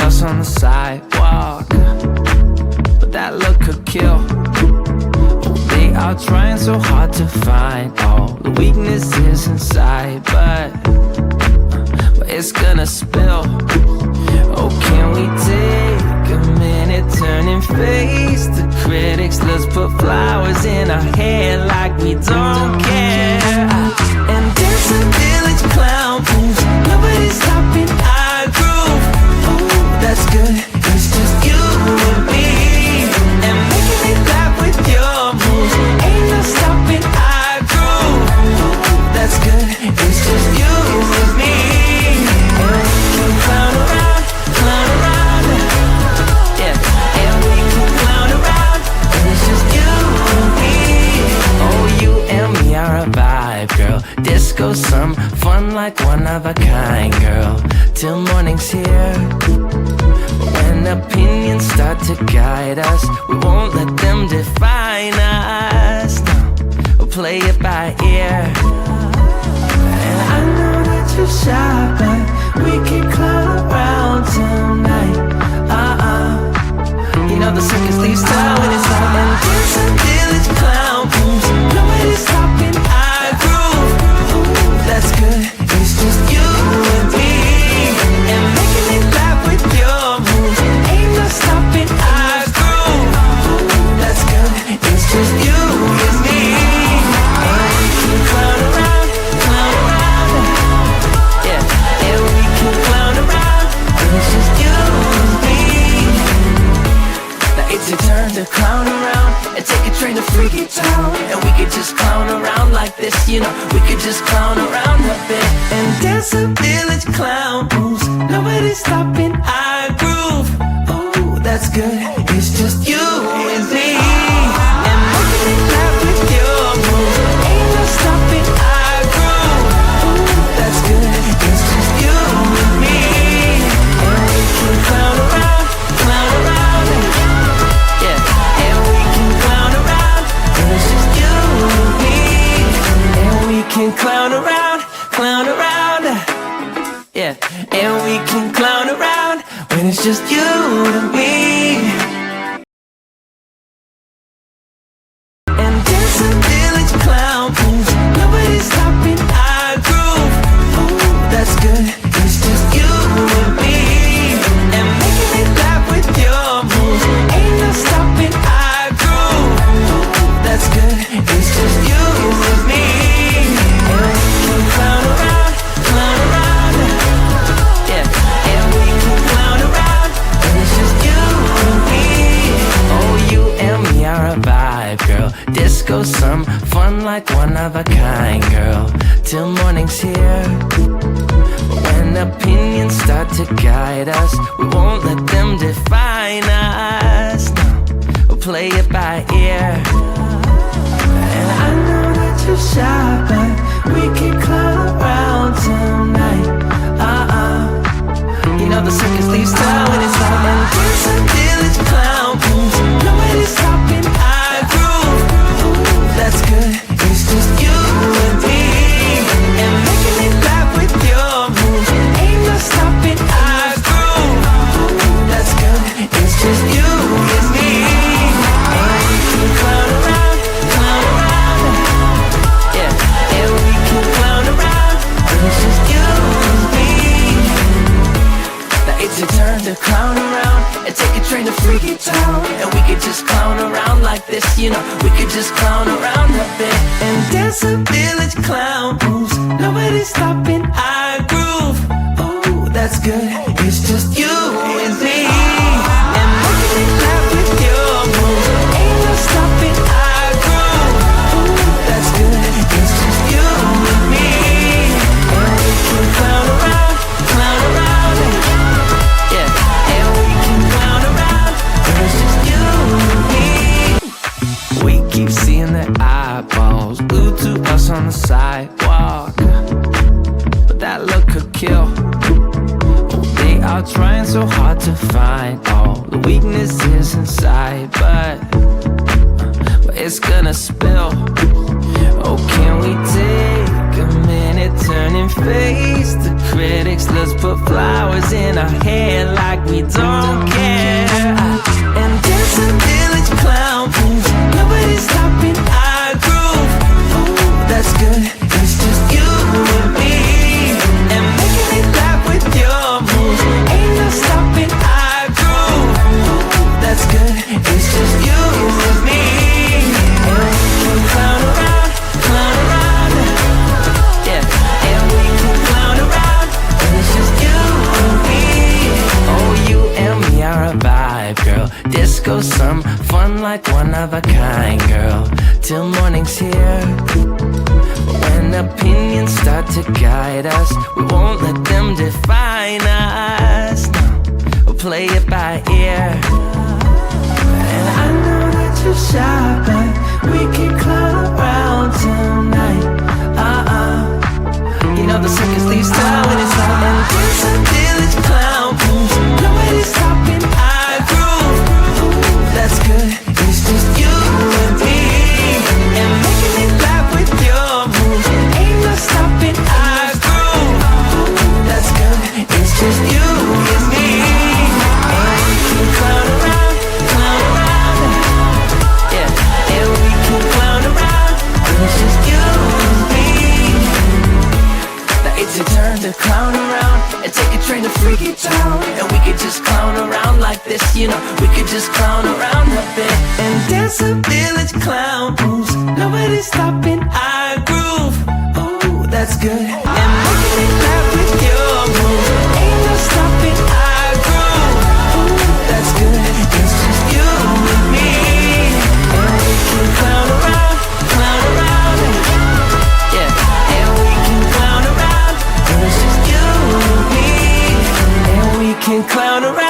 us on the sidewalk, but that look could kill. They are trying so hard to find all the weaknesses inside, but it's gonna spill. Oh, can we take a minute, turn and face the critics? Let's put flowers in our hair like we don't care. And dance a village clown moves, nobody's stopping our groove. Oh, that's good, it's just you and me. And making it laugh with your moves, ain't no stopping our groove. Oh, that's good, it's just you and me. And we can clown around, yeah. And we can clown around, and it's just you and me. Oh, you and me are a vibe, girl. Disco, some fun like one of a kind, girl. Till morning's here. When opinions start to guide us, we won't let them define us. No, we'll play it by ear. And I know that you're shy, but we can clown around tonight. You know the circus leaves town when it's out. And dance a village clown moves, nobody's stopping our groove. Ooh, that's good, it's just you and me. And making it laugh with your moves, ain't no stopping our groove. Ooh, that's good, it's just you and me. And we can clown around, yeah. And we can clown around, and it's just you and me. Now it's your turn to clown around and take a train to Freaky Town. And we could just clown around like this, you know. We could just clown around a bit and dance a village clown moves. Nobody's stopping our groove. Oh, that's good, it's just you and me. And making it laugh with your moves, ain't no stopping our groove. Oh, that's good, it's just you and me. And we can clown around, yeah. And we can clown around, and it's just you and me. And we can clown around, yeah. And we can clown around when it's just you and me. And dance a village clown moves, nobody's stopping our groove. Oh, that's good, it's just you and me. And making it laugh with your moves, ain't no stopping our groove. Oh, that's good, it's just you and me. And we can clown around, yeah. And we can clown around, and it's just you and me. Oh, you and me are a vibe, girl. Disco, some fun like one of a kind, girl. Till morning's here. When opinions start to guide us, we won't let them define us. No, we'll play it by ear. And I know that you're shy, but we can clown around tonight. You know the circus leaves town when it's out. And dance a village clown moves, nobody's stopping our groove. Ooh, that's good, it's just you and me. And making it laugh with your moves, ain't no stopping our groove. Ooh, that's good, it's just you and me. And we can clown around, yeah. And we can clown around, and it's just you and me. Now it's your turn to clown around and take a train to Freaky Town. And we could just clown around like this, you know. We could just clown around a bit and dance a village clown moves. Nobody's stopping our groove. Oh, that's good, it's just you and me. And making it laugh with your moves, ain't no stopping our groove. Oh, that's good, it's just you and me. And we can clown around, yeah. And we can clown around, and it's just you and me. We keep seeing their eyeballs glued to us on the sidewalk, but that look could kill. They are trying so hard to find all the weaknesses inside, but it's gonna spill. Oh, can we take a minute, turn and face the critics? let's put flowers in our hair like we don't care. And dance a village clown moves. Nobody's stopping our groove. Oh, that's good. It's just you and me. And making me laugh with your moves. Ain't no stopping our groove. Oh, that's good. It's just you and me. And we can clown around, clown around. Yeah, and we can clown around. And it's just you and me. Oh, you and me are a vibe, girl. Disco, some fun like one of a kind, girl. Till morning's here. When opinions start to guide us, we won't let them define us. No, we'll play it by ear. And I know that you're shy, but we can clown around tonight. You know the circus leaves town when it's out. And there's a village clown moves. Nobody's stopping our groove. Ooh, that's good. It's just you and me. And making me laugh with your moves. Ain't no stopping our groove. Ooh, that's good. It's just you and me. And we can clown around, clown around. Yeah, and we can clown around. It's just you and me. Now it's your turn to clown around and take a train to Freaky Town. And we could just clown around like this, you know. We could just clown around a bit and dance a village clown moves. Nobody's stopping our groove. Oh, that's good. And making me laugh with your moves. Ain't no stopping our groove. Oh, that's good. It's just you and me. And we can clown around, clown around. Yeah, and we can clown around. And it's just you and me. And we can clown around.